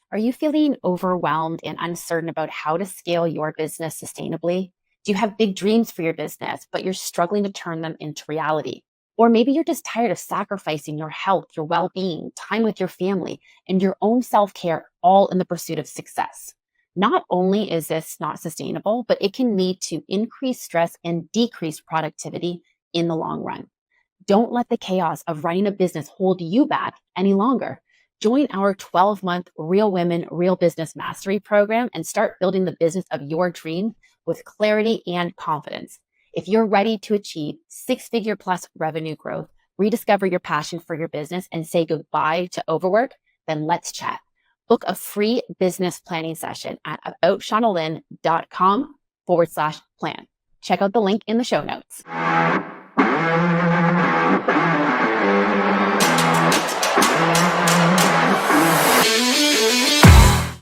Are you feeling overwhelmed and uncertain about how to scale your business sustainably? Do you have big dreams for your business, but you're struggling to turn them into reality? Or maybe you're just tired of sacrificing your health, your well being, time with your family, and your own self care, all in the pursuit of success. Not only is this not sustainable, but it can lead to increased stress and decreased productivity in the long run. Don't let the chaos of running a business hold you back any longer. Join our 12-month Real Women, Real Business Mastery program and start building the business of your dream with clarity and confidence. If you're ready to achieve six-figure plus revenue growth, rediscover your passion for your business, and say goodbye to overwork, then let's chat. Book a free business planning session at aboutshaunalynn.com/plan. Check out the link in the show notes.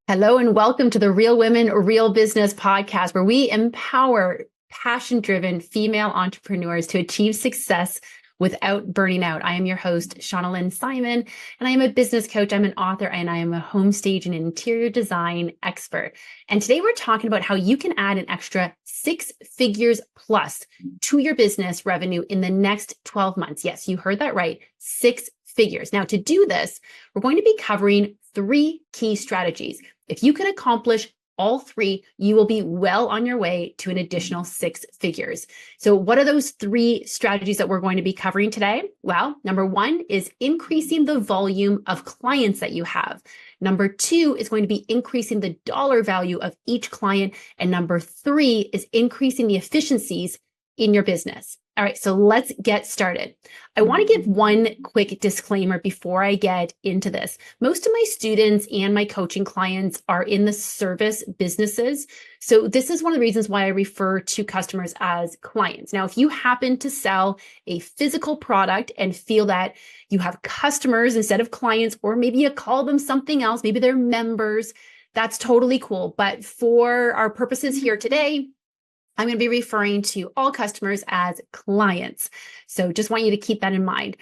Hello and welcome to the Real Women, Real Business podcast, where we empower passion-driven female entrepreneurs to achieve success without burning out. I am your host, Shauna Lynn Simon, and I am a business coach, I'm an author, and I am a home stage and interior design expert. And today we're talking about how you can add an extra 6 figures plus to your business revenue in the next 12 months. Yes, you heard that right, 6 figures. Now, to do this, we're going to be covering 3 key strategies. If you can accomplish all 3, you will be well on your way to an additional 6 figures. So what are those 3 strategies that we're going to be covering today? Well, number 1 is increasing the volume of clients that you have. Number 2 is going to be increasing the dollar value of each client. And number 3 is increasing the efficiencies in your business. All right, so let's get started. I want to give one quick disclaimer before I get into this. Most of my students and my coaching clients are in the service businesses. So this is one of the reasons why I refer to customers as clients. Now, if you happen to sell a physical product and feel that you have customers instead of clients, or maybe you call them something else, maybe they're members, that's totally cool. But for our purposes here today, I'm going to be referring to all customers as clients. So just want you to keep that in mind.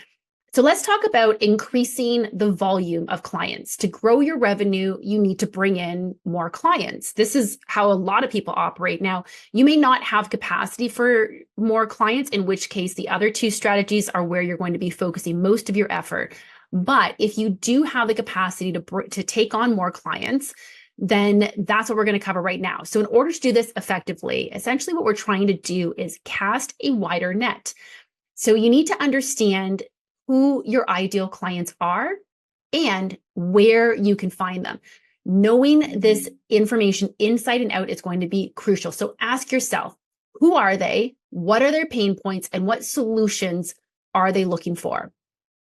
So let's talk about increasing the volume of clients. To grow your revenue, you need to bring in more clients. This is how a lot of people operate. Now, you may not have capacity for more clients, in which case the other 2 strategies are where you're going to be focusing most of your effort. But if you do have the capacity to take on more clients, then that's what we're going to cover right now. So in order to do this effectively, essentially what we're trying to do is cast a wider net. So you need to understand who your ideal clients are and where you can find them. Knowing this information inside and out is going to be crucial. So ask yourself, who are they? What are their pain points? And what solutions are they looking for?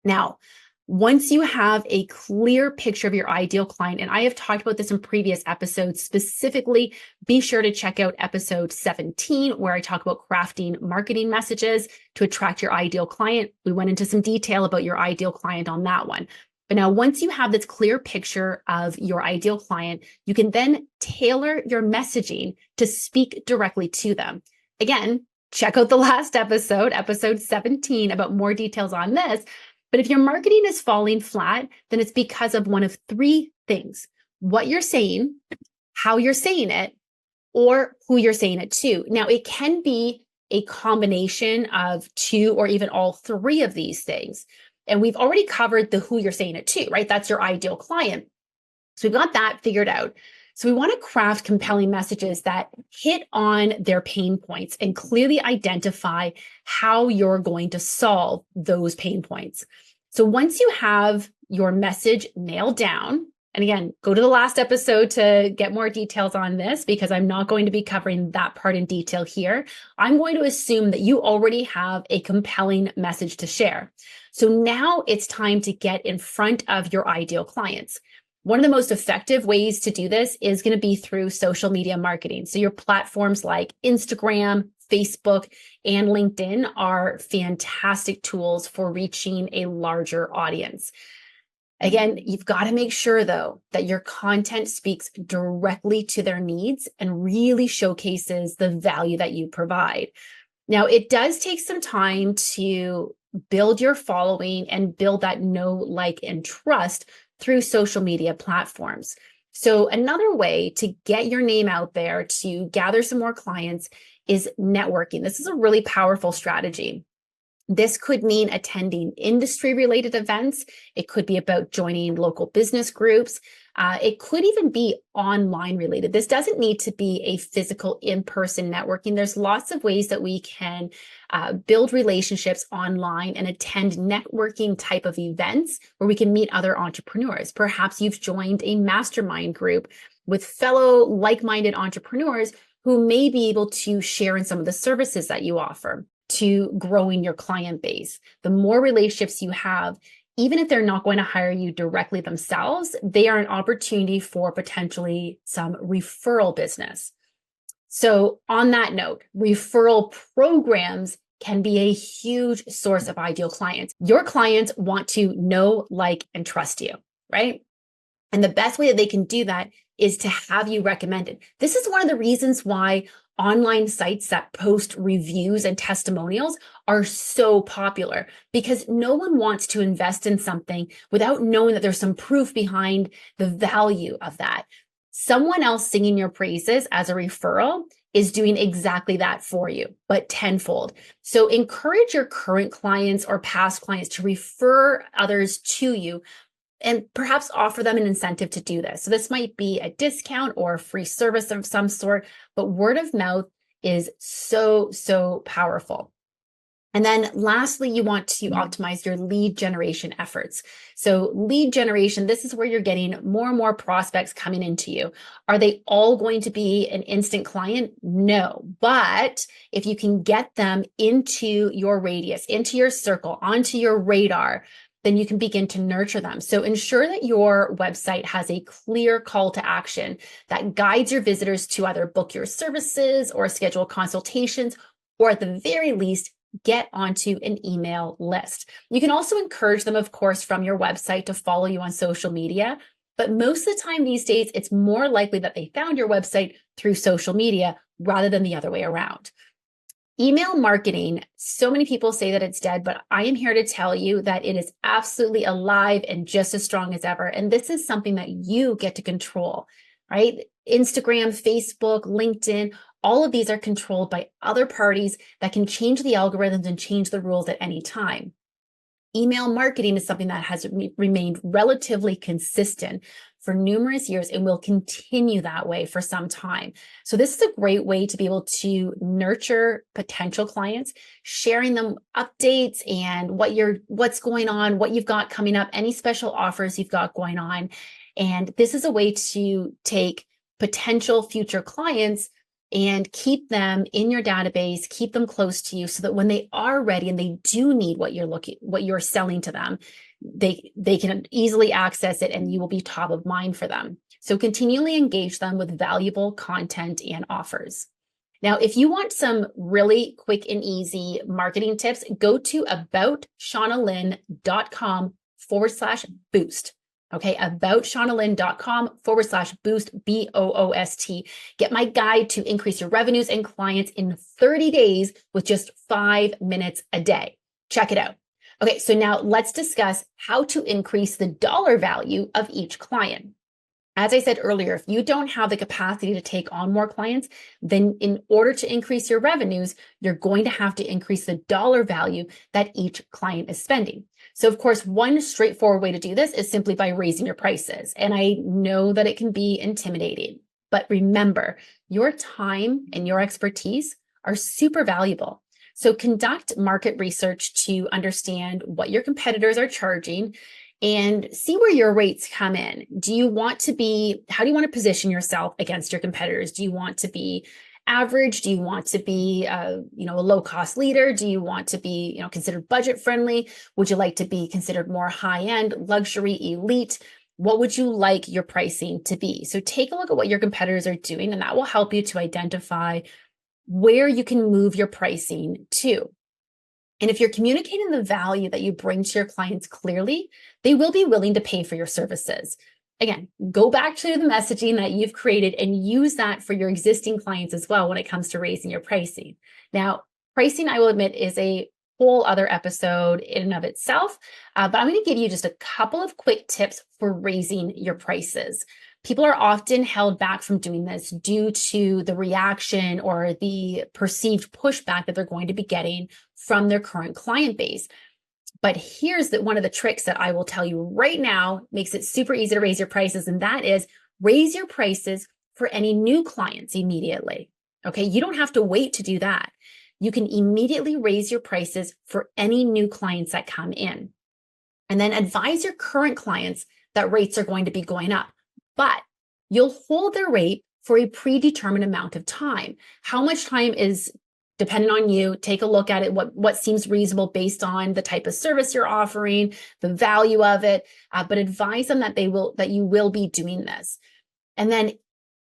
Now, once you have a clear picture of your ideal client, and I have talked about this in previous episodes, specifically, be sure to check out episode 17, where I talk about crafting marketing messages to attract your ideal client. We went into some detail about your ideal client on that one. But now, once you have this clear picture of your ideal client, you can then tailor your messaging to speak directly to them. Again, check out the last episode, episode 17, about more details on this. But if your marketing is falling flat, then it's because of one of 3 things: what you're saying, how you're saying it, or who you're saying it to. Now, it can be a combination of 2 or even all 3 of these things. And we've already covered the who you're saying it to, right? That's your ideal client. So we've got that figured out. So we want to craft compelling messages that hit on their pain points and clearly identify how you're going to solve those pain points. So once you have your message nailed down, and again, go to the last episode to get more details on this, because I'm not going to be covering that part in detail here. I'm going to assume that you already have a compelling message to share. So now it's time to get in front of your ideal clients. One of the most effective ways to do this is going to be through social media marketing. So your platforms like Instagram, Facebook, and LinkedIn are fantastic tools for reaching a larger audience. Again, you've got to make sure, though, that your content speaks directly to their needs and really showcases the value that you provide. Now, it does take some time to build your following and build that know, like, and trust through social media platforms. So another way to get your name out there to gather some more clients is networking. This is a really powerful strategy. This could mean attending industry-related events. It could be about joining local business groups. It could even be online related. This doesn't need to be a physical in-person networking. There's lots of ways that we can build relationships online and attend networking type of events where we can meet other entrepreneurs. Perhaps you've joined a mastermind group with fellow like-minded entrepreneurs who may be able to share in some of the services that you offer to growing your client base. The more relationships you have, even if they're not going to hire you directly themselves, they are an opportunity for potentially some referral business. So on that note, referral programs can be a huge source of ideal clients. Your clients want to know, like, and trust you, right? And the best way that they can do that is to have you recommended. This is one of the reasons why online sites that post reviews and testimonials are so popular, because no one wants to invest in something without knowing that there's some proof behind the value of that. Someone else singing your praises as a referral is doing exactly that for you, but tenfold. So encourage your current clients or past clients to refer others to you, and perhaps offer them an incentive to do this. So this might be a discount or a free service of some sort, but word of mouth is so, so powerful. And then lastly, you want to optimize your lead generation efforts. So lead generation, this is where you're getting more and more prospects coming into you. Are they all going to be an instant client? No. But if you can get them into your radius, into your circle, onto your radar, then you can begin to nurture them. So ensure that your website has a clear call to action that guides your visitors to either book your services or schedule consultations, or at the very least, get onto an email list. You can also encourage them, of course, from your website to follow you on social media. But most of the time these days, it's more likely that they found your website through social media rather than the other way around. Email marketing, so many people say that it's dead, but I am here to tell you that it is absolutely alive and just as strong as ever. And this is something that you get to control, right? Instagram, Facebook, LinkedIn, all of these are controlled by other parties that can change the algorithms and change the rules at any time. Email marketing is something that has remained relatively consistent for numerous years and will continue that way for some time. So this is a great way to be able to nurture potential clients, sharing them updates and what's going on, what you've got coming up, any special offers you've got going on. And this is a way to take potential future clients and keep them in your database, keep them close to you so that when they are ready and they do need what you're selling to them, they can easily access it and you will be top of mind for them. So continually engage them with valuable content and offers. Now, if you want some really quick and easy marketing tips, go to aboutShaunaLynn.com/boost. Okay, aboutShaunaLynn.com/boost, BOOST. Get my guide to increase your revenues and clients in 30 days with just 5 minutes a day. Check it out. Okay, so now let's discuss how to increase the dollar value of each client. As I said earlier, if you don't have the capacity to take on more clients, then in order to increase your revenues, you're going to have to increase the dollar value that each client is spending. So of course, one straightforward way to do this is simply by raising your prices. And I know that it can be intimidating, but remember, your time and your expertise are super valuable. So conduct market research to understand what your competitors are charging and see where your rates come in. How do you want to position yourself against your competitors? Do you want to be average? Do you want to be a low cost leader? Do you want to be considered budget friendly? Would you like to be considered more high end, luxury, elite? What would you like your pricing to be? So take a look at what your competitors are doing, and that will help you to identify where you can move your pricing to. And if you're communicating the value that you bring to your clients clearly, they will be willing to pay for your services. Again, go back to the messaging that you've created and use that for your existing clients as well when it comes to raising your pricing. Now, pricing, I will admit, is a whole other episode in and of itself, but I'm going to give you just a couple of quick tips for raising your prices. People are often held back from doing this due to the reaction or the perceived pushback that they're going to be getting from their current client base. But here's one of the tricks that I will tell you right now, makes it super easy to raise your prices. And that is raise your prices for any new clients immediately. Okay. You don't have to wait to do that. You can immediately raise your prices for any new clients that come in. And then advise your current clients that rates are going to be going up. But you'll hold their rate for a predetermined amount of time. How much time is dependent on you. Take a look at it, what seems reasonable based on the type of service you're offering, the value of it, but advise them that you will be doing this. And then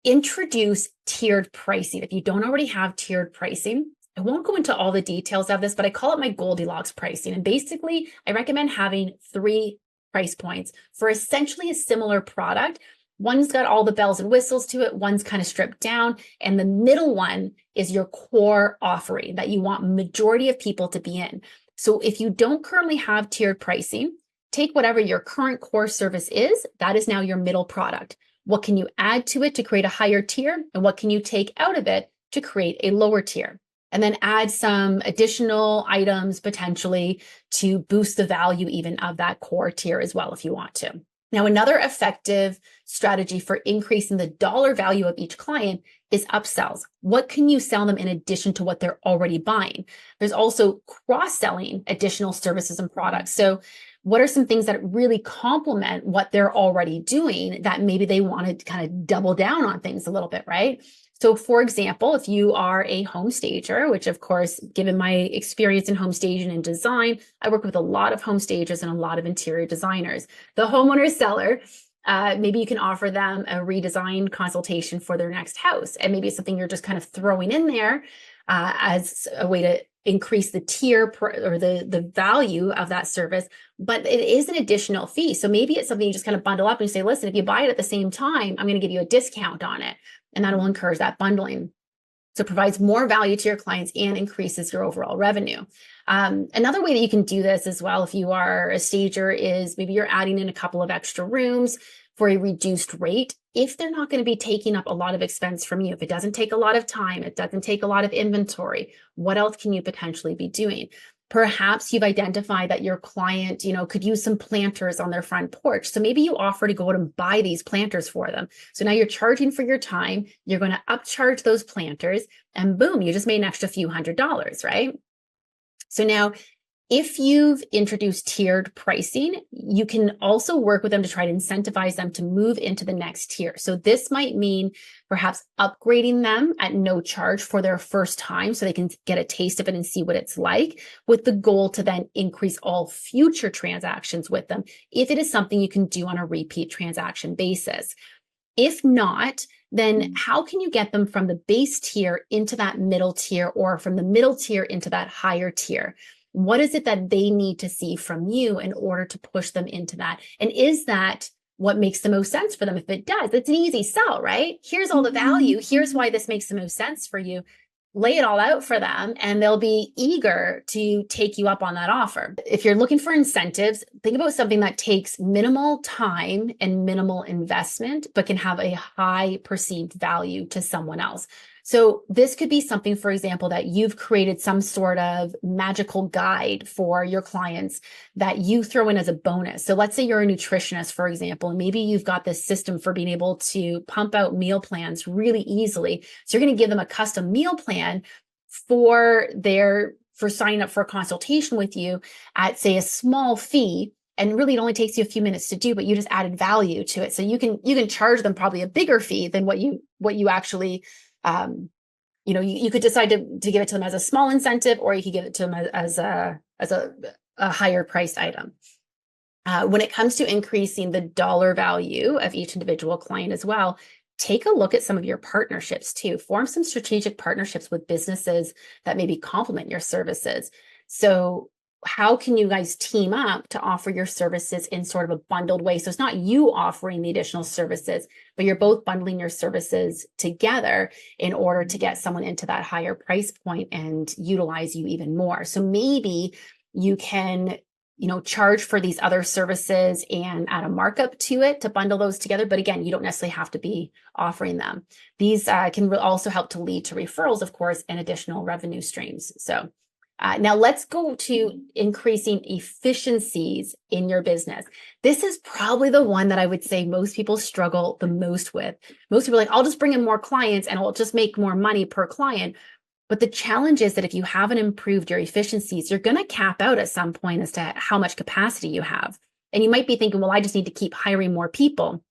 introduce tiered pricing. If you don't already have tiered pricing, I won't go into all the details of this, but I call it my Goldilocks pricing. And basically, I recommend having 3 price points for essentially a similar product. One's got all the bells and whistles to it. One's kind of stripped down. And the middle one is your core offering that you want majority of people to be in. So if you don't currently have tiered pricing, take whatever your current core service is. That is now your middle product. What can you add to it to create a higher tier? And what can you take out of it to create a lower tier? And then add some additional items potentially to boost the value even of that core tier as well if you want to. Now, another effective strategy for increasing the dollar value of each client is upsells. What can you sell them in addition to what they're already buying? There's also cross-selling additional services and products. So what are some things that really complement what they're already doing that maybe they want to kind of double down on things a little bit, right? So for example, if you are a home stager, which of course, given my experience in home staging and design, I work with a lot of home stagers and a lot of interior designers. The homeowner seller, maybe you can offer them a redesign consultation for their next house. And maybe it's something you're just kind of throwing in there as a way to increase the tier or the value of that service, but it is an additional fee. So maybe it's something you just kind of bundle up and say, listen, if you buy it at the same time, I'm going to give you a discount on it. And that will encourage that bundling. So it provides more value to your clients and increases your overall revenue. Another way that you can do this as well, if you are a stager, is maybe you're adding in a couple of extra rooms for a reduced rate. If they're not going to be taking up a lot of expense from you, if it doesn't take a lot of time, it doesn't take a lot of inventory, what else can you potentially be doing? Perhaps you've identified that your client, could use some planters on their front porch. So maybe you offer to go out and buy these planters for them. So now you're charging for your time. You're going to upcharge those planters and boom, you just made an extra few $100s, right? So now if you've introduced tiered pricing, you can also work with them to try to incentivize them to move into the next tier. So this might mean perhaps upgrading them at no charge for their first time so they can get a taste of it and see what it's like, with the goal to then increase all future transactions with them if it is something you can do on a repeat transaction basis. If not, then how can you get them from the base tier into that middle tier, or from the middle tier into that higher tier? What is it that they need to see from you in order to push them into that? And is that what makes the most sense for them? If it does, it's an easy sell, right? Here's all the value. Here's why this makes the most sense for you. Lay it all out for them and they'll be eager to take you up on that offer. If you're looking for incentives, think about something that takes minimal time and minimal investment, but can have a high perceived value to someone else. So this could be something, for example, that you've created some sort of magical guide for your clients that you throw in as a bonus. So let's say you're a nutritionist, for example, and maybe you've got this system for being able to pump out meal plans really easily. So you're going to give them a custom meal plan for signing up for a consultation with you at, say, a small fee. And really, it only takes you a few minutes to do, but you just added value to it. So you can charge them probably a bigger fee than what you actually you could decide to give it to them as a small incentive, or you could give it to them as a higher priced item. When it comes to increasing the dollar value of each individual client as well, take a look at some of your partnerships too. Form some strategic partnerships with businesses that maybe complement your services. So how can you guys team up to offer your services in sort of a bundled way? So it's not you offering the additional services, but you're both bundling your services together in order to get someone into that higher price point and utilize you even more. So maybe you can charge for these other services and add a markup to it to bundle those together. But again, you don't necessarily have to be offering them. These can also help to lead to referrals, of course, and additional revenue streams. So now let's go to increasing efficiencies in your business. This is probably the one that I would say most people struggle the most with. Most people are like, I'll just bring in more clients and I'll just make more money per client. But the challenge is that if you haven't improved your efficiencies, you're going to cap out at some point as to how much capacity you have. And you might be thinking, well, I just need to keep hiring more people.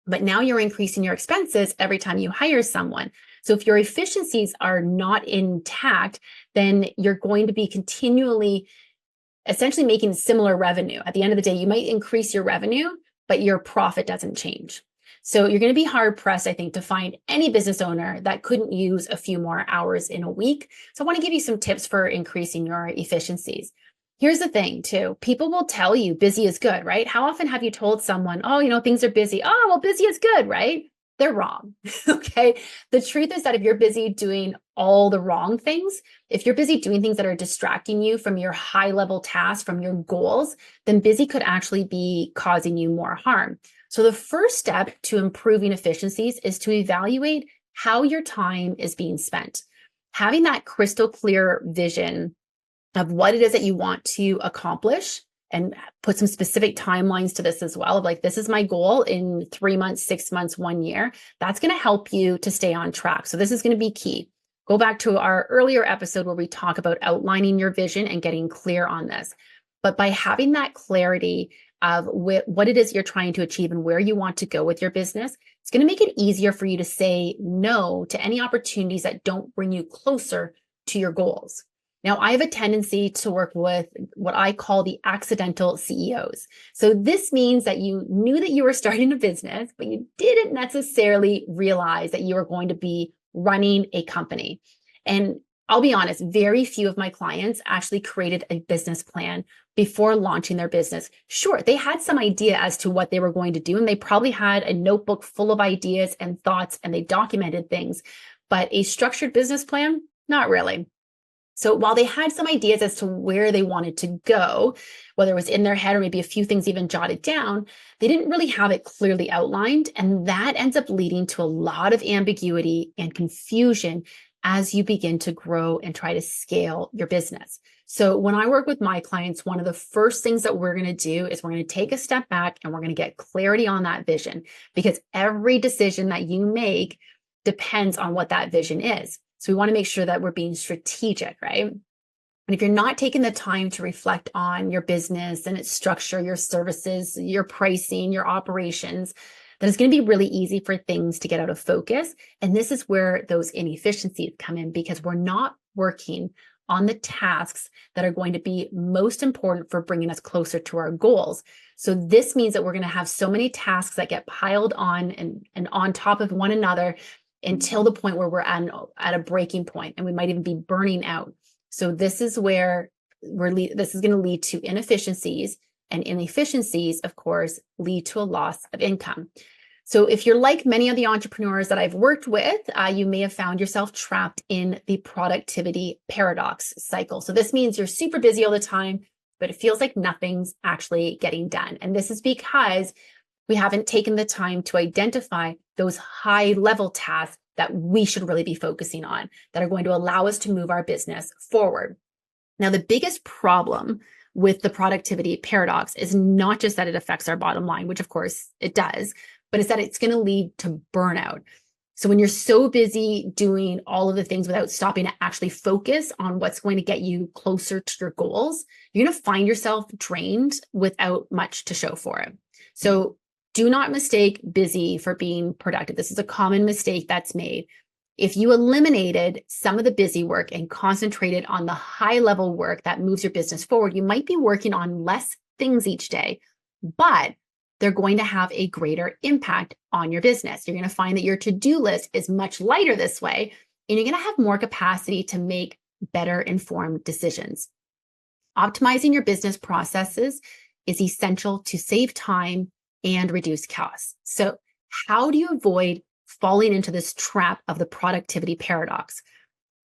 But now you're increasing your expenses every time you hire someone. So if your efficiencies are not intact, then you're going to be continually essentially making similar revenue. At the end of the day, you might increase your revenue, but your profit doesn't change. So you're going to be hard pressed, I think, to find any business owner that couldn't use a few more hours in a week. So I want to give you some tips for increasing your efficiencies. Here's the thing too. People will tell you busy is good, right? How often have you told someone, oh, things are busy. Oh, well, busy is good, right? They're wrong. Okay. The truth is that if you're busy doing all the wrong things, if you're busy doing things that are distracting you from your high level tasks, from your goals, then busy could actually be causing you more harm. So the first step to improving efficiencies is to evaluate how your time is being spent. Having that crystal clear vision of what it is that you want to accomplish, and put some specific timelines to this as well, of like, this is my goal in 3 months, 6 months, 1 year. That's going to help you to stay on track. So this is going to be key. Go back to our earlier episode where we talk about outlining your vision and getting clear on this. But by having that clarity of what it is you're trying to achieve and where you want to go with your business, it's going to make it easier for you to say no to any opportunities that don't bring you closer to your goals. Now, I have a tendency to work with what I call the accidental CEOs. So this means that you knew that you were starting a business, but you didn't necessarily realize that you were going to be running a company. And I'll be honest, very few of my clients actually created a business plan before launching their business. Sure, they had some idea as to what they were going to do, and they probably had a notebook full of ideas and thoughts, and they documented things, but a structured business plan, not really. So while they had some ideas as to where they wanted to go, whether it was in their head or maybe a few things even jotted down, they didn't really have it clearly outlined. And that ends up leading to a lot of ambiguity and confusion as you begin to grow and try to scale your business. So when I work with my clients, one of the first things that we're going to do is we're going to take a step back and we're going to get clarity on that vision, because every decision that you make depends on what that vision is. So we want to make sure that we're being strategic, right? And if you're not taking the time to reflect on your business and its structure, your services, your pricing, your operations, then it's going to be really easy for things to get out of focus. And this is where those inefficiencies come in, because we're not working on the tasks that are going to be most important for bringing us closer to our goals. So this means that we're going to have so many tasks that get piled on and on top of one another until the point where we're at a breaking point, and we might even be burning out. So this is where this is going to lead to inefficiencies, and inefficiencies, of course, lead to a loss of income. So if you're like many of the entrepreneurs that I've worked with, you may have found yourself trapped in the productivity paradox cycle. So this means you're super busy all the time, but it feels like nothing's actually getting done. And this is because we haven't taken the time to identify those high level tasks that we should really be focusing on, that are going to allow us to move our business forward. Now, the biggest problem with the productivity paradox is not just that it affects our bottom line, which of course it does, but it's that it's going to lead to burnout. So when you're so busy doing all of the things without stopping to actually focus on what's going to get you closer to your goals, you're going to find yourself drained without much to show for it. So do not mistake busy for being productive. This is a common mistake that's made. If you eliminated some of the busy work and concentrated on the high level work that moves your business forward, you might be working on less things each day, but they're going to have a greater impact on your business. You're going to find that your to-do list is much lighter this way, and you're going to have more capacity to make better informed decisions. Optimizing your business processes is essential to save time and reduce costs. So how do you avoid falling into this trap of the productivity paradox?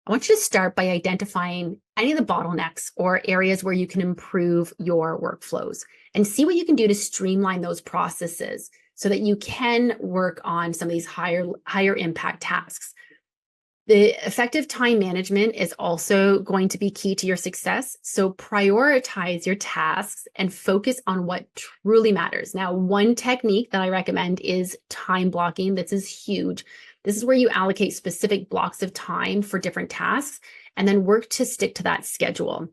I want you to start by identifying any of the bottlenecks or areas where you can improve your workflows and see what you can do to streamline those processes so that you can work on some of these higher impact tasks. The effective time management is also going to be key to your success. So prioritize your tasks and focus on what truly matters. Now, one technique that I recommend is time blocking. This is huge. This is where you allocate specific blocks of time for different tasks and then work to stick to that schedule.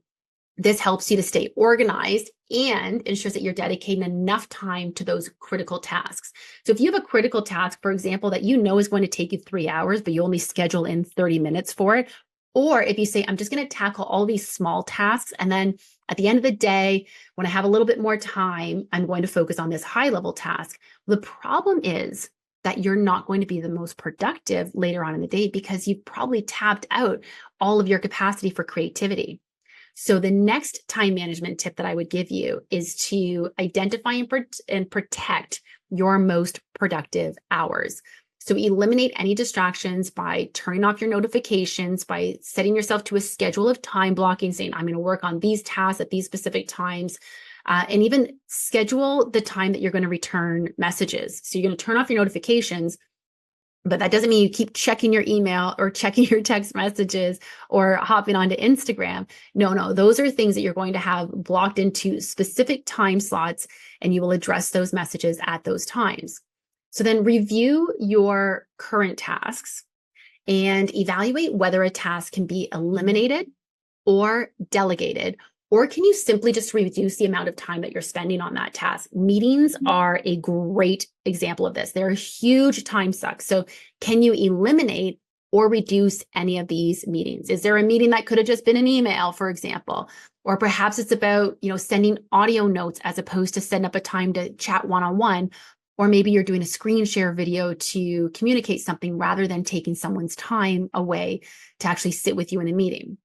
This helps you to stay organized and ensures that you're dedicating enough time to those critical tasks. So if you have a critical task, for example, that you know is going to take you 3 hours, but you only schedule in 30 minutes for it, or if you say, I'm just going to tackle all these small tasks, and then at the end of the day, when I have a little bit more time, I'm going to focus on this high level task. The problem is that you're not going to be the most productive later on in the day because you've probably tapped out all of your capacity for creativity. So the next time management tip that I would give you is to identify and protect your most productive hours. So eliminate any distractions by turning off your notifications, by setting yourself to a schedule of time blocking, saying, I'm going to work on these tasks at these specific times, and even schedule the time that you're going to return messages. So you're going to turn off your notifications, but that doesn't mean you keep checking your email or checking your text messages or hopping onto Instagram. No, those are things that you're going to have blocked into specific time slots, and you will address those messages at those times. So then review your current tasks and evaluate whether a task can be eliminated or delegated, or can you simply just reduce the amount of time that you're spending on that task? Meetings are a great example of this. They're a huge time suck. So can you eliminate or reduce any of these meetings? Is there a meeting that could have just been an email, for example? Or perhaps it's about, sending audio notes as opposed to setting up a time to chat one-on-one. Or maybe you're doing a screen share video to communicate something rather than taking someone's time away to actually sit with you in a meeting.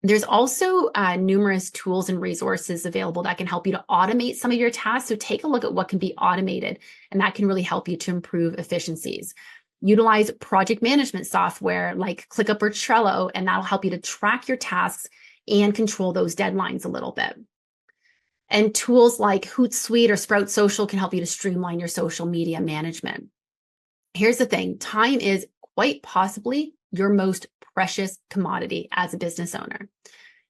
There's also numerous tools and resources available that can help you to automate some of your tasks. So take a look at what can be automated, and that can really help you to improve efficiencies. Utilize project management software like ClickUp or Trello, and that'll help you to track your tasks and control those deadlines a little bit. And tools like Hootsuite or Sprout Social can help you to streamline your social media management. Here's the thing, time is quite possibly your most precious commodity as a business owner.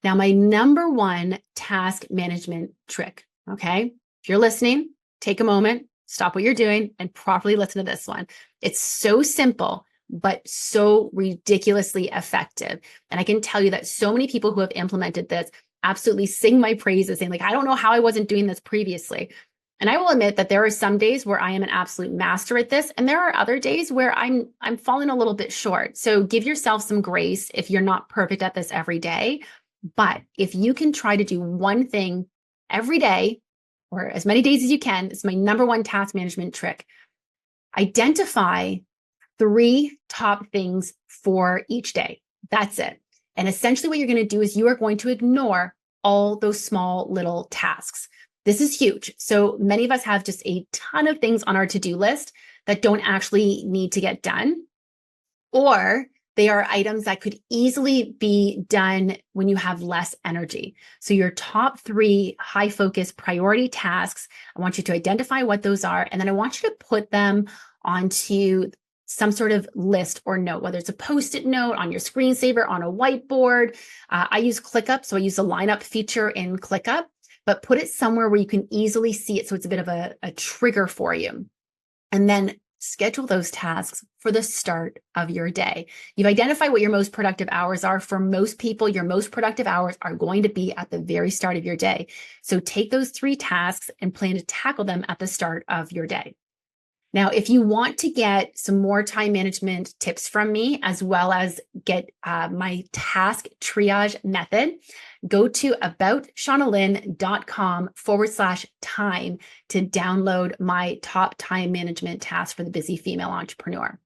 Now, my number one task management trick, okay? If you're listening, take a moment, stop what you're doing, and properly listen to this one. It's so simple, but so ridiculously effective. And I can tell you that so many people who have implemented this absolutely sing my praises, saying like, I don't know how I wasn't doing this previously. And I will admit that there are some days where I am an absolute master at this, and there are other days where I'm falling a little bit short. So give yourself some grace if you're not perfect at this every day. But if you can try to do one thing every day, or as many days as you can, it's my number one task management trick. Identify 3 top things for each day. That's it. And essentially what you're going to do is you are going to ignore all those small little tasks. This is huge. So many of us have just a ton of things on our to-do list that don't actually need to get done, or they are items that could easily be done when you have less energy. So your top 3 high focus priority tasks, I want you to identify what those are, and then I want you to put them onto some sort of list or note, whether it's a Post-it note on your screensaver, on a whiteboard. I use ClickUp, so I use the lineup feature in ClickUp, but put it somewhere where you can easily see it so it's a bit of a trigger for you. And then schedule those tasks for the start of your day. You've identified what your most productive hours are. For most people, your most productive hours are going to be at the very start of your day. So take those 3 tasks and plan to tackle them at the start of your day. Now, if you want to get some more time management tips from me, as well as get my task triage method, go to aboutshaunalynn.com/time to download my top time management task for the busy female entrepreneur.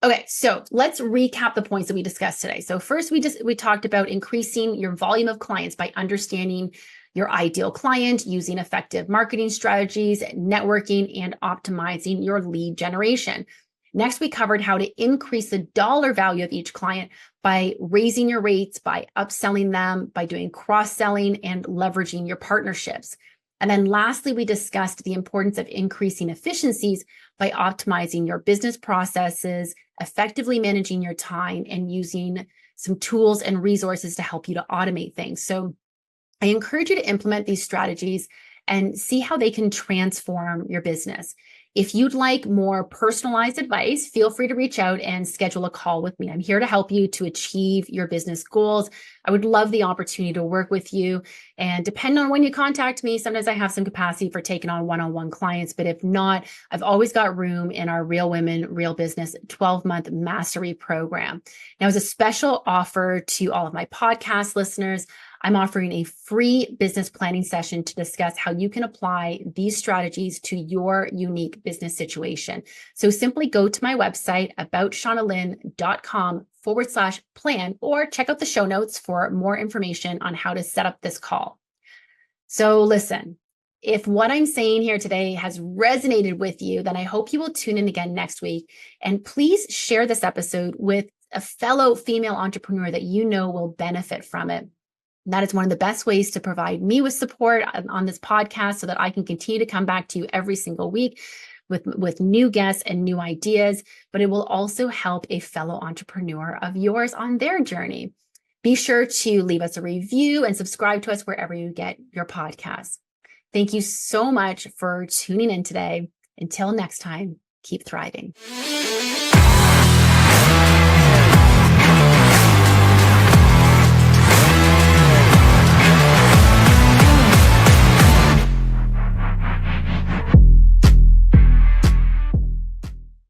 Okay, so let's recap the points that we discussed today. So first, we talked about increasing your volume of clients by understanding your ideal client, using effective marketing strategies, networking, and optimizing your lead generation. Next, we covered how to increase the dollar value of each client by raising your rates, by upselling them, by doing cross-selling and leveraging your partnerships. And then lastly, we discussed the importance of increasing efficiencies by optimizing your business processes, effectively managing your time, and using some tools and resources to help you to automate things. So I encourage you to implement these strategies and see how they can transform your business. If you'd like more personalized advice, feel free to reach out and schedule a call with me. I'm here to help you to achieve your business goals. I would love the opportunity to work with you. And depending on when you contact me, sometimes I have some capacity for taking on one-on-one clients. But if not, I've always got room in our Real Women, Real Business 12-month mastery program. Now, as a special offer to all of my podcast listeners, I'm offering a free business planning session to discuss how you can apply these strategies to your unique business situation. So simply go to my website, aboutShaunaLynn.com/plan, or check out the show notes for more information on how to set up this call. So listen, if what I'm saying here today has resonated with you, then I hope you will tune in again next week. And please share this episode with a fellow female entrepreneur that you know will benefit from it. That is one of the best ways to provide me with support on this podcast so that I can continue to come back to you every single week with new guests and new ideas, but it will also help a fellow entrepreneur of yours on their journey. Be sure to leave us a review and subscribe to us wherever you get your podcasts. Thank you so much for tuning in today. Until next time, keep thriving.